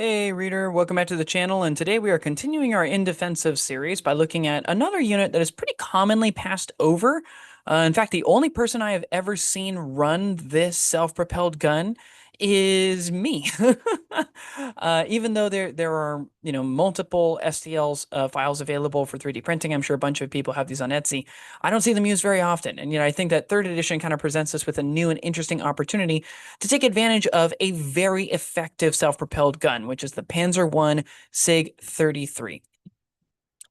Hey reader, welcome back to the channel, and today we are continuing our In Defensive series by looking at another unit that is pretty commonly passed over. In fact, the only person I have ever seen run this self-propelled gun is me. Even though there are multiple STLs files available for 3D printing, I'm sure a bunch of people have these on Etsy. I don't see them used very often, and I think that third edition kind of presents us with a new and interesting opportunity to take advantage of a very effective self-propelled gun, which is the Panzer I SIG 33.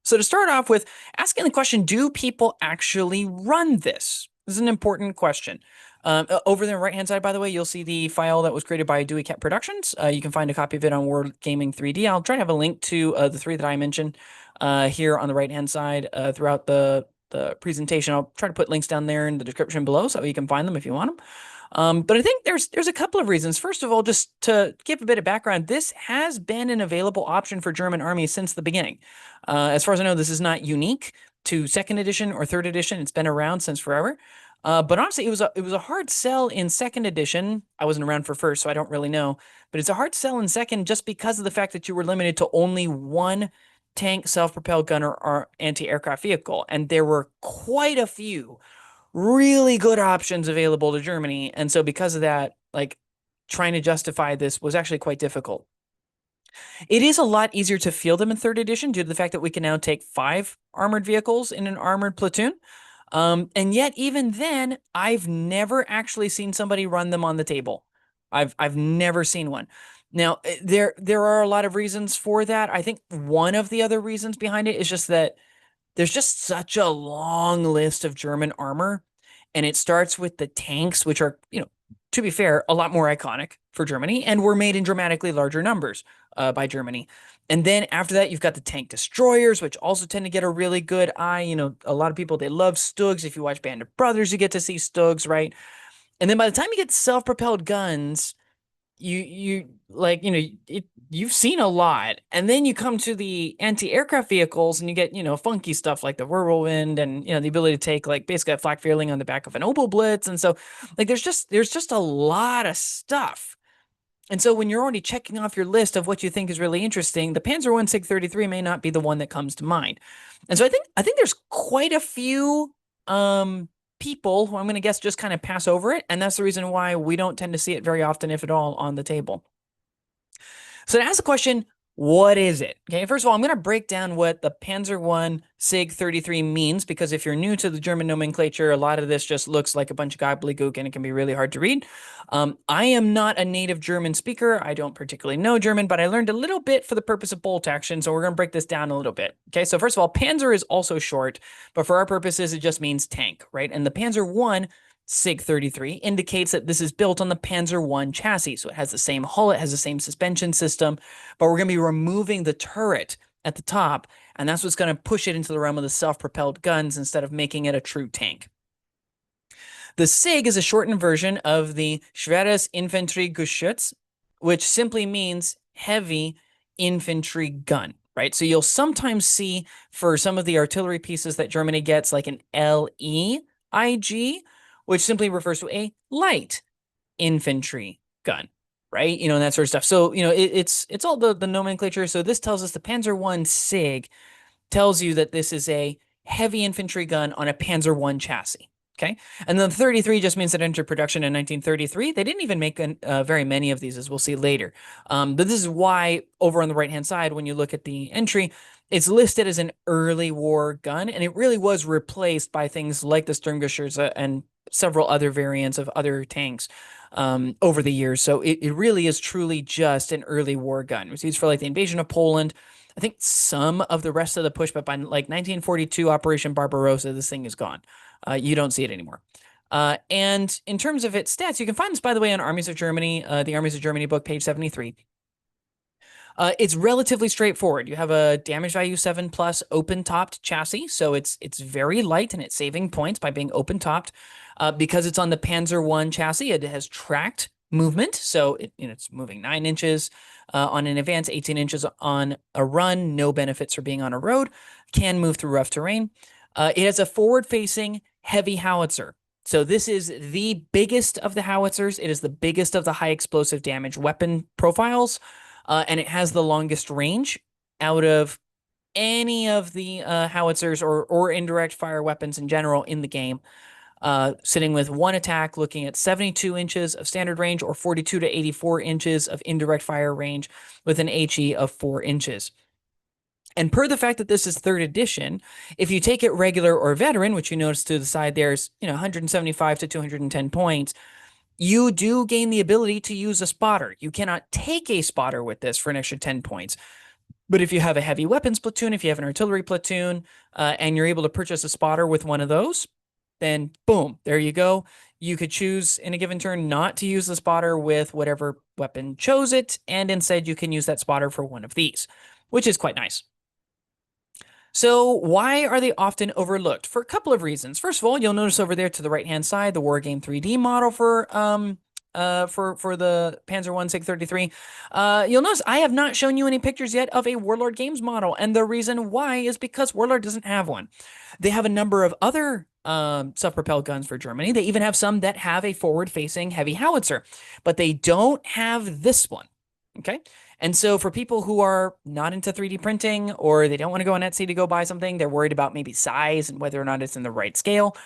So to start off with, asking the question, do people actually run this? This is an important question. Over the right-hand side, by the way, you'll see the file that was created by Dewey Cat Productions. You can find a copy of it on World Gaming 3D. I'll try to have a link to the three that I mentioned here on the right-hand side throughout the presentation. I'll try to put links down there in the description below so you can find them if you want them. But I think there's a couple of reasons. First of all, just to give a bit of background, this has been an available option for German armies since the beginning. As far as I know, this is not unique to second edition or third edition. It's been around since forever. But honestly, it was a hard sell in second edition. I wasn't around for first, so I don't really know. But it's a hard sell in second just because of the fact that you were limited to only one tank, self-propelled gun, or anti-aircraft vehicle, and there were quite a few really good options available to Germany. And so because of that, like trying to justify this was actually quite difficult. It is a lot easier to field them in third edition due to the fact that we can now take 5 armored vehicles in an armored platoon. And yet even then, I've never actually seen somebody run them on the table. I've never seen one. Now, there are a lot of reasons for that. I think one of the other reasons behind it is just that there's just such a long list of German armor, and it starts with the tanks, which are, to be fair, a lot more iconic for Germany and were made in dramatically larger numbers by Germany. And then after that, you've got the tank destroyers, which also tend to get a really good eye. A lot of people, they love Stugs. If you watch Band of Brothers, you get to see Stugs, right? And then by the time you get self-propelled guns, you've seen a lot, and then you come to the anti-aircraft vehicles and you get funky stuff like the whirlwind and the ability to take like basically a flak feeling on the back of an Opel Blitz. And so like there's just a lot of stuff. And so when you're already checking off your list of what you think is really interesting, the Panzer I SIG 33 may not be the one that comes to mind. And so I think there's quite a few people who I'm going to guess just kind of pass over it, and that's the reason why we don't tend to see it very often, if at all, on the table. So to ask the question, what is it? Okay, first of all, I'm going to break down what the Panzer I SIG 33 means, because if you're new to the German nomenclature, a lot of this just looks like a bunch of gobbledygook and it can be really hard to read. I am not a native German speaker. I don't particularly know German, but I learned a little bit for the purpose of bolt action, so we're going to break this down a little bit. Okay, so first of all, Panzer is also short, but for our purposes, it just means tank, right? And the Panzer I SIG 33 indicates that this is built on the Panzer I chassis. So it has the same hull, it has the same suspension system, but we're going to be removing the turret at the top, and that's what's going to push it into the realm of the self-propelled guns instead of making it a true tank. The SIG is a shortened version of the Schweres Infanteriegeschütz, which simply means heavy infantry gun, right? So you'll sometimes see for some of the artillery pieces that Germany gets like an LEIG, which simply refers to a light infantry gun, right? And that sort of stuff. So, it's all the nomenclature. So this tells us the Panzer I SIG tells you that this is a heavy infantry gun on a Panzer I chassis. Okay. And then 33 just means it entered production in 1933. They didn't even make very many of these, as we'll see later. But this is why over on the right-hand side, when you look at the entry, it's listed as an early war gun, and it really was replaced by things like the Sturmgeschütze and several other variants of other tanks over the years. So it really is truly just an early war gun. It was used for like the invasion of Poland. I think some of the rest of the push, but by like 1942 Operation Barbarossa, this thing is gone. You don't see it anymore. And in terms of its stats, you can find this, by the way, on Armies of Germany, the Armies of Germany book, page 73. It's relatively straightforward. You have a damage value 7+ open-topped chassis, so it's very light and it's saving points by being open-topped. Because it's on the Panzer I chassis, it has tracked movement, so it's moving 9 inches on an advance, 18 inches on a run, no benefits for being on a road, can move through rough terrain. It has a forward-facing heavy howitzer. So this is the biggest of the howitzers. It is the biggest of the high explosive damage weapon profiles. and it has the longest range out of any of the howitzers or indirect fire weapons in general in the game, sitting with one attack looking at 72 inches of standard range or 42 to 84 inches of indirect fire range with an HE of 4 inches. And per the fact that this is third edition, if you take it regular or veteran, which you notice to the side there's 175 to 210 points, you do gain the ability to use a spotter. You cannot take a spotter with this for an extra 10 points. But if you have a heavy weapons platoon, if you have an artillery platoon, and you're able to purchase a spotter with one of those, then boom, there you go. You could choose in a given turn not to use the spotter with whatever weapon chose it, and instead you can use that spotter for one of these, which is quite nice. So why are they often overlooked? For a couple of reasons. First of all, you'll notice over there to the right-hand side the Wargame 3D model for the Panzer I SIG 33. You'll notice I have not shown you any pictures yet of a Warlord Games model, and the reason why is because Warlord doesn't have one. They have a number of other self-propelled guns for Germany. They even have some that have a forward-facing heavy howitzer, but they don't have this one. Okay. And so for people who are not into 3D printing, or they don't want to go on Etsy to go buy something, they're worried about maybe size and whether or not it's in the right scale.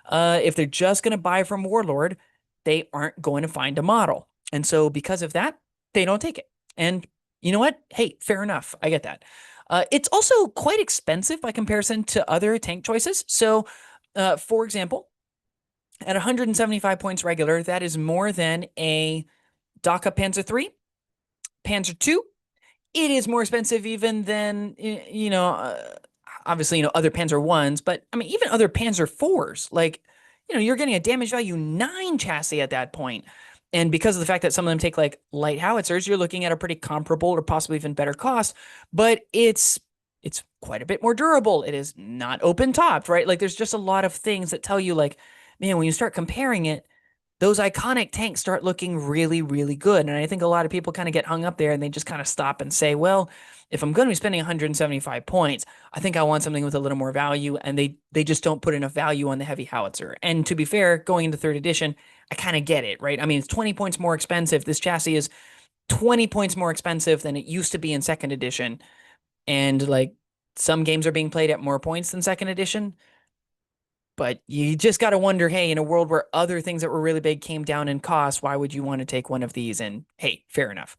If they're just going to buy from Warlord, they aren't going to find a model. And so because of that, they don't take it. And you know what? Hey, fair enough. I get that. It's also quite expensive by comparison to other tank choices. So, for example, at 175 points regular, that is more than a Daka Panzer III, Panzer II. It is more expensive even than, obviously, other Panzer Is, but I mean, even other Panzer IVs, like, you're getting a damage value 9 chassis at that point. And because of the fact that some of them take like light howitzers, you're looking at a pretty comparable or possibly even better cost, but it's quite a bit more durable. It is not open topped, right? Like there's just a lot of things that tell you like, man, when you start comparing it, those iconic tanks start looking really, really good. And I think a lot of people kind of get hung up there and they just kind of stop and say, well, if I'm going to be spending 175 points, I think I want something with a little more value. And they just don't put enough value on the heavy howitzer. And to be fair, going into third edition, I kind of get it, right? I mean, it's 20 points more expensive. This chassis is 20 points more expensive than it used to be in second edition. And like some games are being played at more points than second edition. But you just got to wonder, hey, in a world where other things that were really big came down in cost, why would you want to take one of these? And hey, fair enough.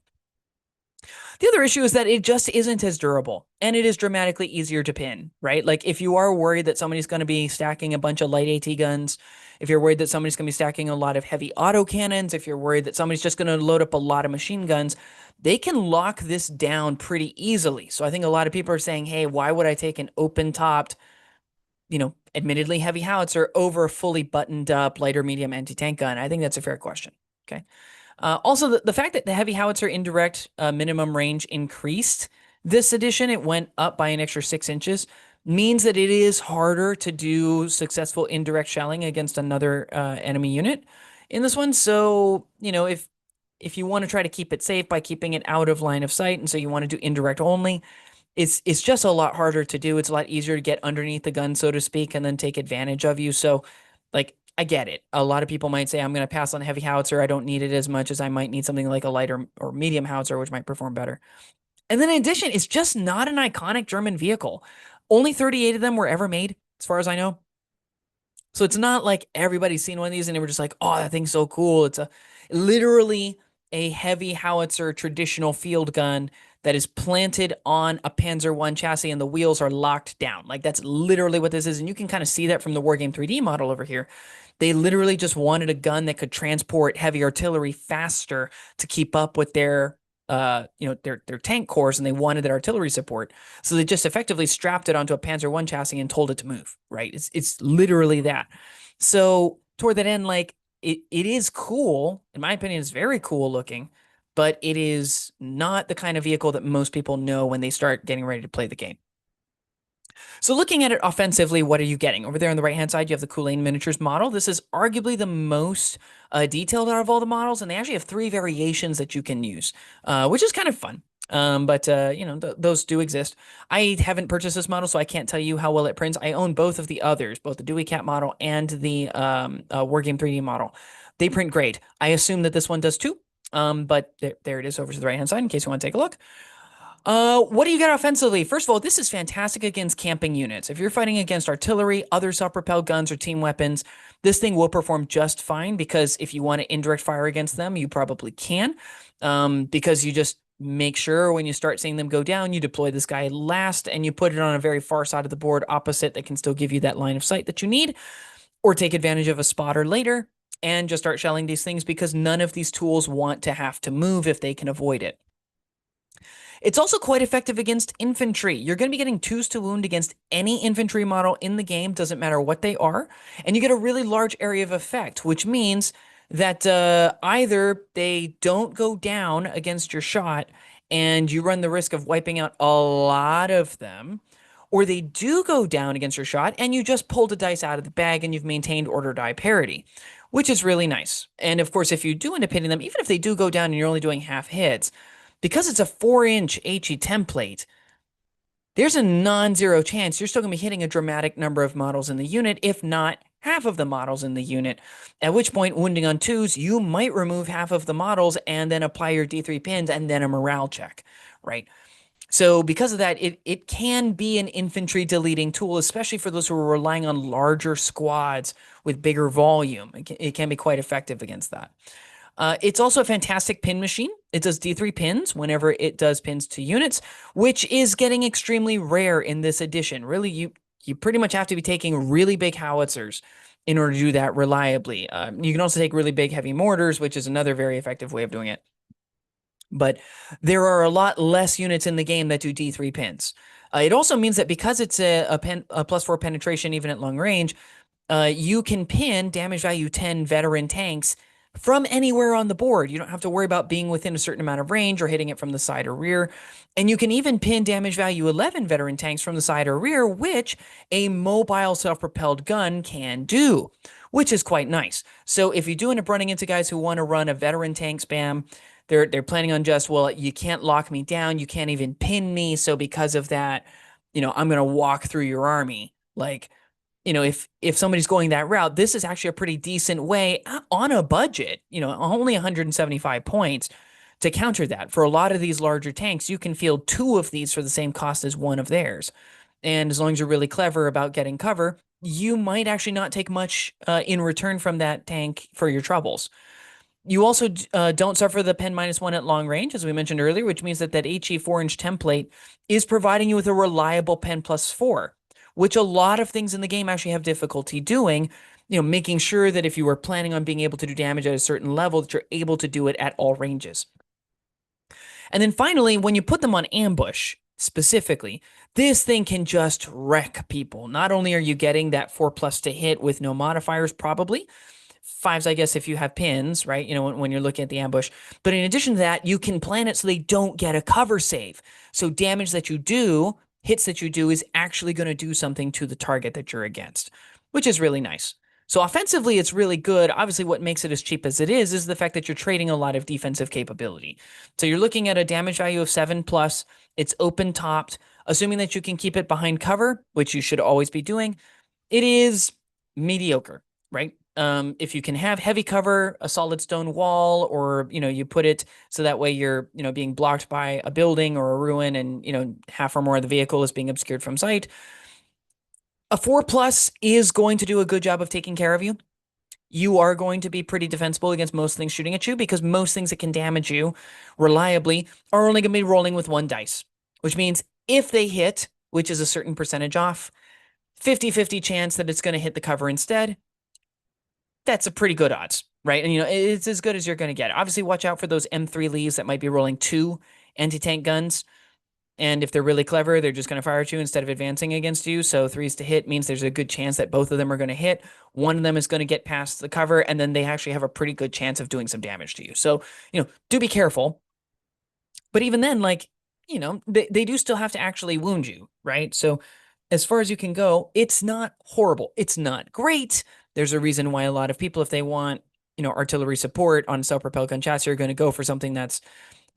The other issue is that it just isn't as durable, and it is dramatically easier to pin, right? Like if you are worried that somebody's going to be stacking a bunch of light AT guns, if you're worried that somebody's going to be stacking a lot of heavy autocannons, if you're worried that somebody's just going to load up a lot of machine guns, they can lock this down pretty easily. So I think a lot of people are saying, hey, why would I take an open-topped, admittedly heavy howitzer over a fully buttoned up lighter medium anti-tank gun? I think that's a fair question. Okay. Also, the fact that the heavy howitzer indirect minimum range increased this edition, it went up by an extra 6 inches, means that it is harder to do successful indirect shelling against another enemy unit in this one. So, if you want to try to keep it safe by keeping it out of line of sight, and so you want to do indirect only, it's just a lot harder to do. It's a lot easier to get underneath the gun, so to speak, and then take advantage of you. So, like, I get it. A lot of people might say, I'm going to pass on the heavy howitzer. I don't need it as much as I might need something like a lighter or medium howitzer, which might perform better. And then in addition, it's just not an iconic German vehicle. Only 38 of them were ever made, as far as I know. So it's not like everybody's seen one of these and they were just like, oh, that thing's so cool. It's literally a heavy howitzer traditional field gun that is planted on a Panzer I chassis and the wheels are locked down. Like that's literally what this is. And you can kind of see that from the Wargame 3D model over here. They literally just wanted a gun that could transport heavy artillery faster to keep up with their tank cores, and they wanted that artillery support. So they just effectively strapped it onto a Panzer I chassis and told it to move, right? It's literally that. So toward that end, like it is cool. In my opinion, it's very cool looking, but it is not the kind of vehicle that most people know when they start getting ready to play the game. So looking at it offensively, what are you getting? Over there on the right-hand side, you have the Kulain Miniatures model. This is arguably the most detailed out of all the models, and they actually have 3 variations that you can use, which is kind of fun. But those do exist. I haven't purchased this model, so I can't tell you how well it prints. I own both of the others, both the Dewey Cat model and the Wargame 3D model. They print great. I assume that this one does too. But there it is over to the right-hand side in case you want to take a look. What do you got offensively? First of all, this is fantastic against camping units. If you're fighting against artillery, other self-propelled guns, or team weapons, this thing will perform just fine because if you want to indirect fire against them, you probably can. Because you just make sure when you start seeing them go down, you deploy this guy last and you put it on a very far side of the board opposite that can still give you that line of sight that you need, or take advantage of a spotter later and just start shelling these things because none of these tools want to have to move if they can avoid it. It's also quite effective against infantry. You're going to be getting 2s to wound against any infantry model in the game, doesn't matter what they are, and you get a really large area of effect, which means that either they don't go down against your shot and you run the risk of wiping out a lot of them, or they do go down against your shot and you just pulled a dice out of the bag and you've maintained order die parity, which is really nice. And of course, if you do end up hitting them, even if they do go down and you're only doing half hits, because it's a 4-inch HE template, there's a non-zero chance you're still going to be hitting a dramatic number of models in the unit, if not half of the models in the unit, at which point, wounding on 2s, you might remove half of the models and then apply your D3 pins and then a morale check, right? So because of that, it can be an infantry deleting tool, especially for those who are relying on larger squads with bigger volume. It can be quite effective against that. It's also a fantastic pin machine. It does D3 pins whenever it does pins to units, which is getting extremely rare in this edition. Really, you pretty much have to be taking really big howitzers in order to do that reliably. You can also take really big heavy mortars, which is another very effective way of doing it. But there are a lot less units in the game that do D3 pins. It also means that because it's a +4 penetration even at long range, you can pin damage value 10 veteran tanks from anywhere on the board. You don't have to worry about being within a certain amount of range or hitting it from the side or rear. And you can even pin damage value 11 veteran tanks from the side or rear, which a mobile self-propelled gun can do, which is quite nice. So if you do end up running into guys who want to run a veteran tank spam, they're planning on just, well, you can't lock me down, you can't even pin me, so because of that, I'm going to walk through your army. Like, if somebody's going that route, this is actually a pretty decent way on a budget, only 175 points to counter that. For a lot of these larger tanks, you can field 2 of these for the same cost as 1 of theirs. And as long as you're really clever about getting cover, you might actually not take much in return from that tank for your troubles. You also don't suffer the pen -1 at long range, as we mentioned earlier, which means that HE 4-inch template is providing you with a reliable pen +4, which a lot of things in the game actually have difficulty doing, making sure that if you were planning on being able to do damage at a certain level, that you're able to do it at all ranges. And then finally, when you put them on ambush, specifically, this thing can just wreck people. Not only are you getting that 4+ to hit with no modifiers, probably, 5s, I guess, if you have pins, right? When you're looking at the ambush. But in addition to that, you can plan it so they don't get a cover save. So damage that you do, hits that you do, is actually going to do something to the target that you're against, which is really nice. So offensively, it's really good. Obviously, what makes it as cheap as it is the fact that you're trading a lot of defensive capability. So you're looking at a damage value of 7+. It's open topped. Assuming that you can keep it behind cover, which you should always be doing, it is mediocre, right? If you can have heavy cover, a solid stone wall, or, you put it so that way you're, being blocked by a building or a ruin and, half or more of the vehicle is being obscured from sight, a 4+ is going to do a good job of taking care of you. You are going to be pretty defensible against most things shooting at you because most things that can damage you reliably are only going to be rolling with 1 dice, which means if they hit, which is a certain percentage off, 50-50 chance that it's going to hit the cover instead. That's a pretty good odds, right? And, it's as good as you're going to get. Obviously, watch out for those M3 Lees that might be rolling 2 anti-tank guns. And if they're really clever, they're just going to fire at you instead of advancing against you. So 3s to hit means there's a good chance that both of them are going to hit. One of them is going to get past the cover, and then they actually have a pretty good chance of doing some damage to you. So, do be careful. But even then, they do still have to actually wound you, right? So as far as you can go, it's not horrible. It's not great. There's a reason why a lot of people, if they want, artillery support on self-propelled gun chassis, are going to go for something that's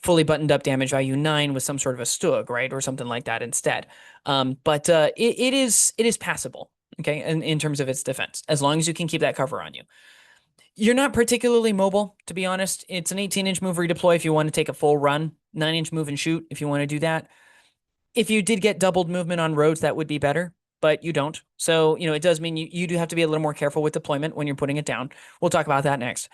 fully buttoned up damage value 9 with some sort of a stug, right? Or something like that instead. But it is passable, okay, in terms of its defense, as long as you can keep that cover on you. You're not particularly mobile, to be honest. It's an 18-inch move redeploy if you want to take a full run, 9-inch move and shoot if you want to do that. If you did get doubled movement on roads, that would be better, but you don't. So, it does mean you do have to be a little more careful with deployment when you're putting it down. We'll talk about that next.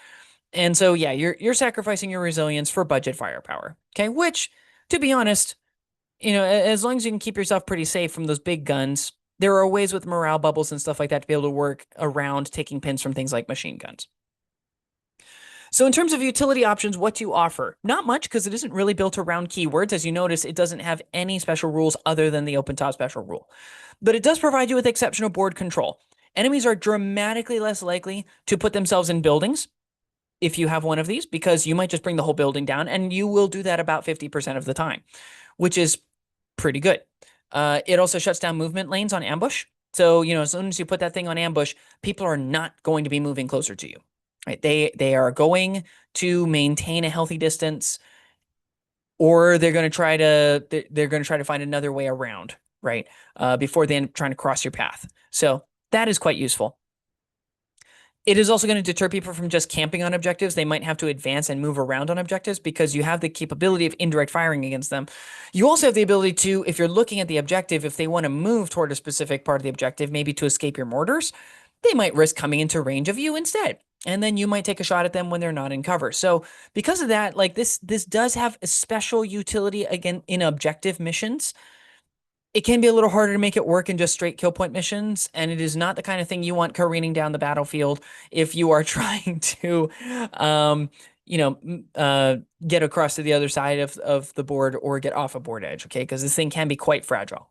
And so, yeah, you're sacrificing your resilience for budget firepower. Okay, which, to be honest, as long as you can keep yourself pretty safe from those big guns, there are ways with morale bubbles and stuff like that to be able to work around taking pins from things like machine guns. So in terms of utility options, what do you offer? Not much, because it isn't really built around keywords. As you notice, it doesn't have any special rules other than the open top special rule. But it does provide you with exceptional board control. Enemies are dramatically less likely to put themselves in buildings if you have one of these, because you might just bring the whole building down, and you will do that about 50% of the time, which is pretty good. It also shuts down movement lanes on ambush. So, as soon as you put that thing on ambush, people are not going to be moving closer to you. Right? They are going to maintain a healthy distance, or they're going to try to find another way around, right? Before they end up trying to cross your path. So that is quite useful. It is also going to deter people from just camping on objectives. They might have to advance and move around on objectives because you have the capability of indirect firing against them. You also have the ability to, if you're looking at the objective, if they want to move toward a specific part of the objective, maybe to escape your mortars, they might risk coming into range of you instead. And then you might take a shot at them when they're not in cover. So because of that, like this does have a special utility again in objective missions. It can be a little harder to make it work in just straight kill point missions, and it is not the kind of thing you want careening down the battlefield if you are trying to, get across to the other side of the board or get off a board edge, okay? Because this thing can be quite fragile.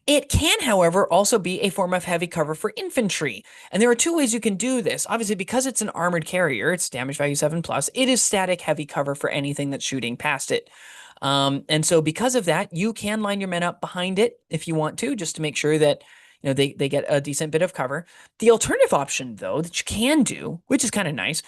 It can, however, also be a form of heavy cover for infantry. And there are two ways you can do this. Obviously, because it's an armored carrier, it's damage value 7+, it is static heavy cover for anything that's shooting past it. And so because of that, you can line your men up behind it if you want to, just to make sure that they get a decent bit of cover. The alternative option, though, that you can do, which is kind of nice,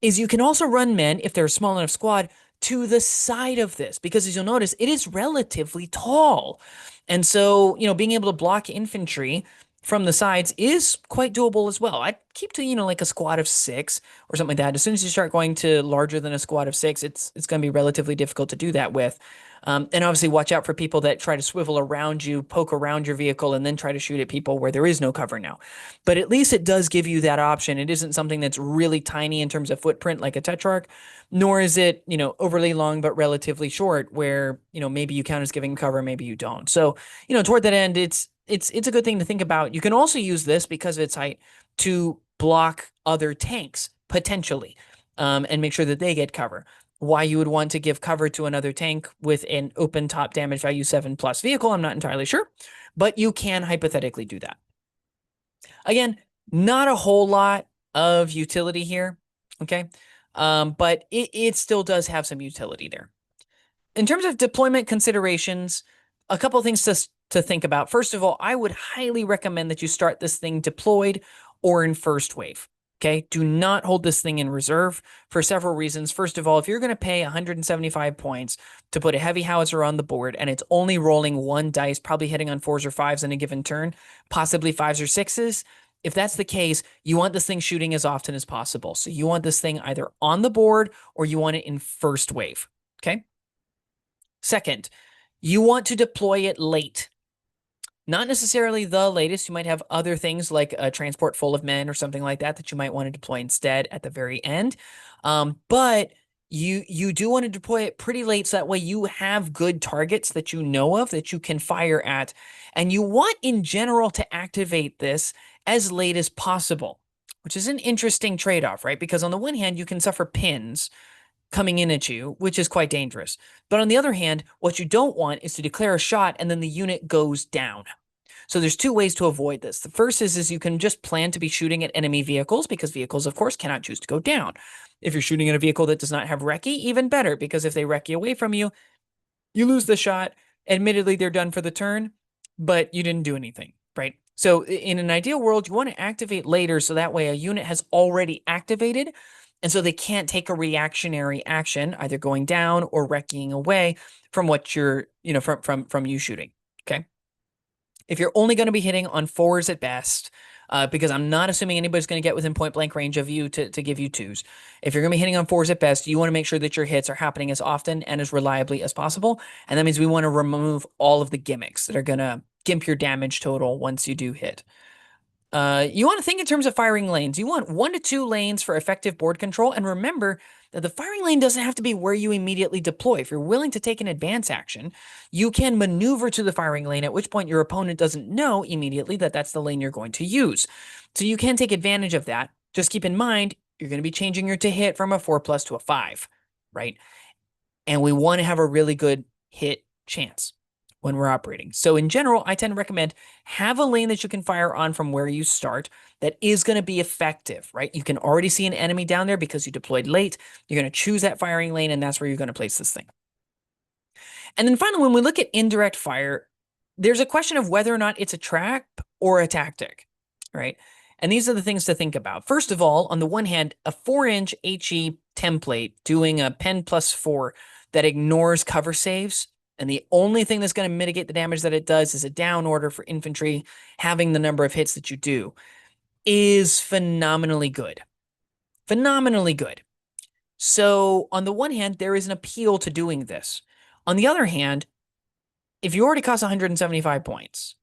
is you can also run men, if they're a small enough squad, to the side of this, because as you'll notice, it is relatively tall. And so, being able to block infantry from the sides is quite doable as well. I'd keep to, like a squad of 6 or something like that. As soon as you start going to larger than a squad of 6, it's going to be relatively difficult to do that with. And obviously watch out for people that try to swivel around you, poke around your vehicle, and then try to shoot at people where there is no cover now. But at least it does give you that option. It isn't something that's really tiny in terms of footprint like a Tetrarch, nor is it, overly long but relatively short where, maybe you count as giving cover, maybe you don't. So, toward that end, it's a good thing to think about. You can also use this because of its height to block other tanks potentially, and make sure that they get cover. Why you would want to give cover to another tank with an open top damage value 7+ vehicle, I'm not entirely sure, but you can hypothetically do that. Again, not a whole lot of utility here, okay? But it still does have some utility there. In terms of deployment considerations, a couple of things to think about. First of all, I would highly recommend that you start this thing deployed or in first wave. Okay, do not hold this thing in reserve for several reasons. First of all, if you're going to pay 175 points to put a heavy howitzer on the board and it's only rolling 1 dice, probably hitting on 4s or 5s in a given turn, possibly 5s or 6s, if that's the case, you want this thing shooting as often as possible. So you want this thing either on the board or you want it in first wave. Okay. Second, you want to deploy it late. Not necessarily the latest. You might have other things like a transport full of men or something like that you might want to deploy instead at the very end. But you do want to deploy it pretty late so that way you have good targets that you know of that you can fire at. And you want in general to activate this as late as possible, which is an interesting trade-off, right? Because on the one hand, you can suffer pins coming in at you, which is quite dangerous. But on the other hand, what you don't want is to declare a shot and then the unit goes down. So there's two ways to avoid this. The first is you can just plan to be shooting at enemy vehicles because vehicles, of course, cannot choose to go down. If you're shooting at a vehicle that does not have recce, even better, because if they recce away from you, you lose the shot. Admittedly, they're done for the turn, but you didn't do anything, right? So in an ideal world, you want to activate later so that way a unit has already activated, and so they can't take a reactionary action, either going down or recceing away from what you're, from you shooting, okay? If you're only going to be hitting on 4s at best, because I'm not assuming anybody's going to get within point blank range of you to give you twos. If you're going to be hitting on fours at best, you want to make sure that your hits are happening as often and as reliably as possible. And that means we want to remove all of the gimmicks that are going to gimp your damage total once you do hit. You want to think in terms of firing lanes. You want 1 to 2 lanes for effective board control. And remember that the firing lane doesn't have to be where you immediately deploy. If you're willing to take an advance action, you can maneuver to the firing lane, at which point your opponent doesn't know immediately that that's the lane you're going to use. So you can take advantage of that. Just keep in mind, you're going to be changing your to hit from a 4+ to a 5, right? And we want to have a really good hit chance when we're operating. So in general, I tend to recommend have a lane that you can fire on from where you start that is going to be effective, right? You can already see an enemy down there because you deployed late. You're going to choose that firing lane, and that's where you're going to place this thing. And then finally, when we look at indirect fire, there's a question of whether or not it's a trap or a tactic, right? And these are the things to think about. First of all, on the one hand, a 4-inch HE template doing a pen +4 that ignores cover saves, and the only thing that's going to mitigate the damage that it does is a down order for infantry having the number of hits that you do, is phenomenally good. Phenomenally good. So on the one hand, there is an appeal to doing this. On the other hand, if you already cost 175 points,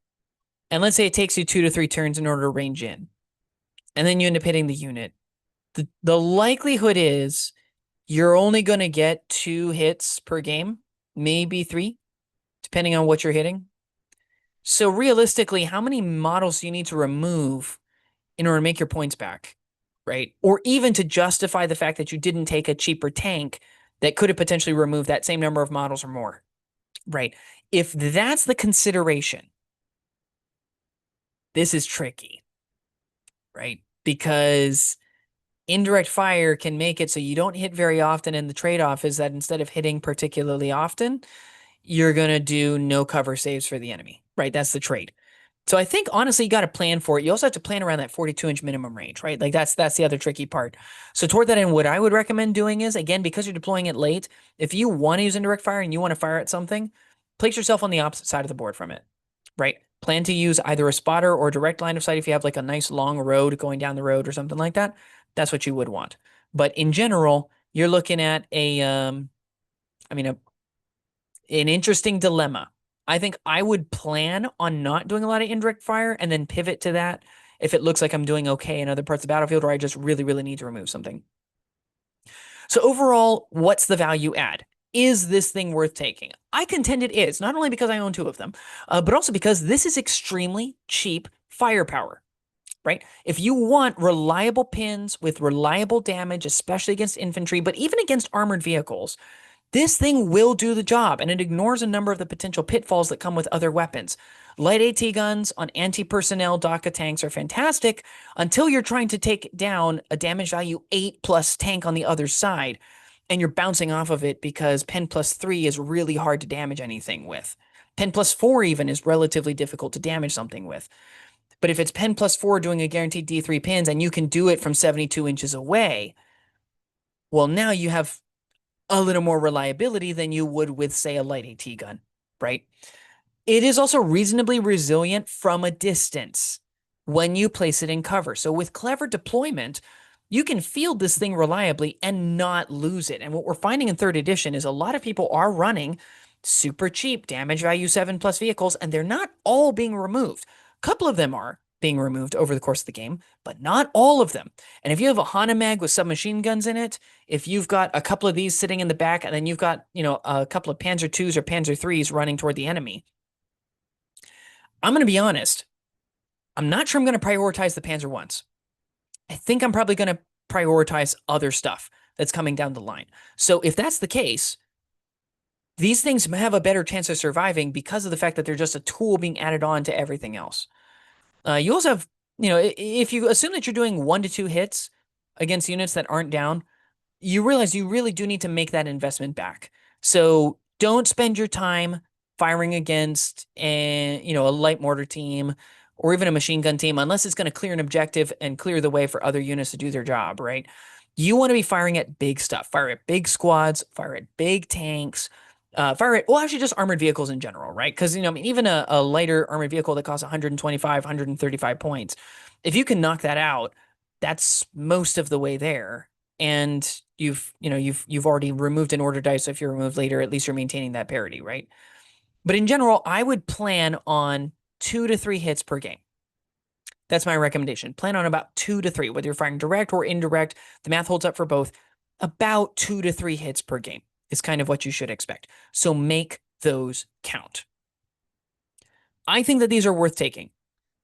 and let's say it takes you 2 to 3 turns in order to range in, and then you end up hitting the unit, the likelihood is you're only going to get 2 hits per game, maybe 3, depending on what you're hitting. So realistically, how many models do you need to remove in order to make your points back, right? Or even to justify the fact that you didn't take a cheaper tank that could have potentially removed that same number of models or more, right? If that's the consideration, this is tricky, right? Because indirect fire can make it so you don't hit very often, and the trade-off is that instead of hitting particularly often, you're going to do no cover saves for the enemy, right? That's the trade. So I think honestly, you got to plan for it. You also have to plan around that 42-inch minimum range, right? Like that's the other tricky part. So toward that end, what I would recommend doing is, again, because you're deploying it late, if you want to use indirect fire and you want to fire at something, place yourself on the opposite side of the board from it, right? Plan to use either a spotter or direct line of sight if you have like a nice long road going down the road or something like that. That's what you would want. But in general, you're looking at an interesting dilemma. I think I would plan on not doing a lot of indirect fire and then pivot to that if it looks like I'm doing okay in other parts of the battlefield, or I just really, really need to remove something. So overall, what's the value add? Is this thing worth taking? I contend it is, not only because I own 2 of them, but also because this is extremely cheap firepower, right? If you want reliable pins with reliable damage, especially against infantry, but even against armored vehicles, this thing will do the job, and it ignores a number of the potential pitfalls that come with other weapons. Light AT guns on anti-personnel DACA tanks are fantastic until you're trying to take down a damage value 8+ tank on the other side, and you're bouncing off of it because pen +3 is really hard to damage anything with. Pen +4 even is relatively difficult to damage something with. But if it's pen +4 doing a guaranteed D3 pins and you can do it from 72 inches away, well, now you have a little more reliability than you would with, say, a light AT gun, right? It is also reasonably resilient from a distance when you place it in cover. So with clever deployment, you can field this thing reliably and not lose it. And what we're finding in 3rd edition is a lot of people are running super cheap damage value 7+ vehicles, and they're not all being removed. A couple of them are being removed over the course of the game, but not all of them. And if you have a Hanomag with submachine guns in it, if you've got a couple of these sitting in the back, and then you've got, a couple of Panzer IIs or Panzer IIIs running toward the enemy, I'm going to be honest, I'm not sure I'm going to prioritize the Panzer Is. I think I'm probably going to prioritize other stuff that's coming down the line. So if that's the case, these things have a better chance of surviving because of the fact that they're just a tool being added on to everything else. You also have, if you assume that you're doing 1 to 2 hits against units that aren't down, you realize you really do need to make that investment back. So don't spend your time firing against a light mortar team or even a machine gun team unless it's going to clear an objective and clear the way for other units to do their job, right? You want to be firing at big stuff. Fire at big squads, fire at big tanks, Fire rate, well, actually just armored vehicles in general, right? Because, I mean, even a lighter armored vehicle that costs 125, 135 points, if you can knock that out, that's most of the way there. And you've already removed an order dice. So if you remove later, at least you're maintaining that parity, right? But in general, I would plan on 2 to 3 hits per game. That's my recommendation. Plan on about 2 to 3, whether you're firing direct or indirect. The math holds up for both. About 2 to 3 hits per game is kind of what you should expect. So make those count. I think that these are worth taking.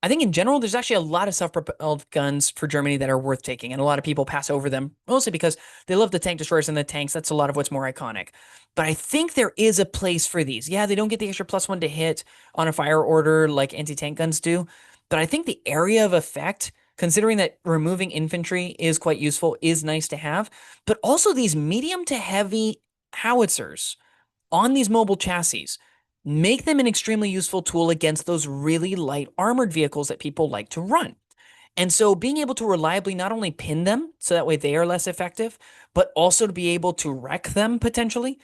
I think in general, there's actually a lot of self-propelled guns for Germany that are worth taking, and a lot of people pass over them, mostly because they love the tank destroyers and the tanks. That's a lot of what's more iconic. But I think there is a place for these. Yeah, they don't get the extra +1 to hit on a fire order like anti-tank guns do, but I think the area of effect, considering that removing infantry is quite useful, is nice to have. But also these medium to heavy howitzers on these mobile chassis make them an extremely useful tool against those really light armored vehicles that people like to run. And so being able to reliably not only pin them so that way they are less effective, but also to be able to wreck them potentially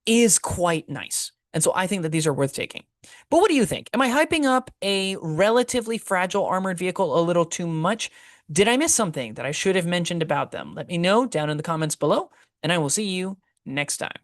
is quite nice. And so I think that these are worth taking. But what do you think? Am I hyping up a relatively fragile armored vehicle a little too much? Did I miss something that I should have mentioned about them? Let me know down in the comments below, and I will see you next time.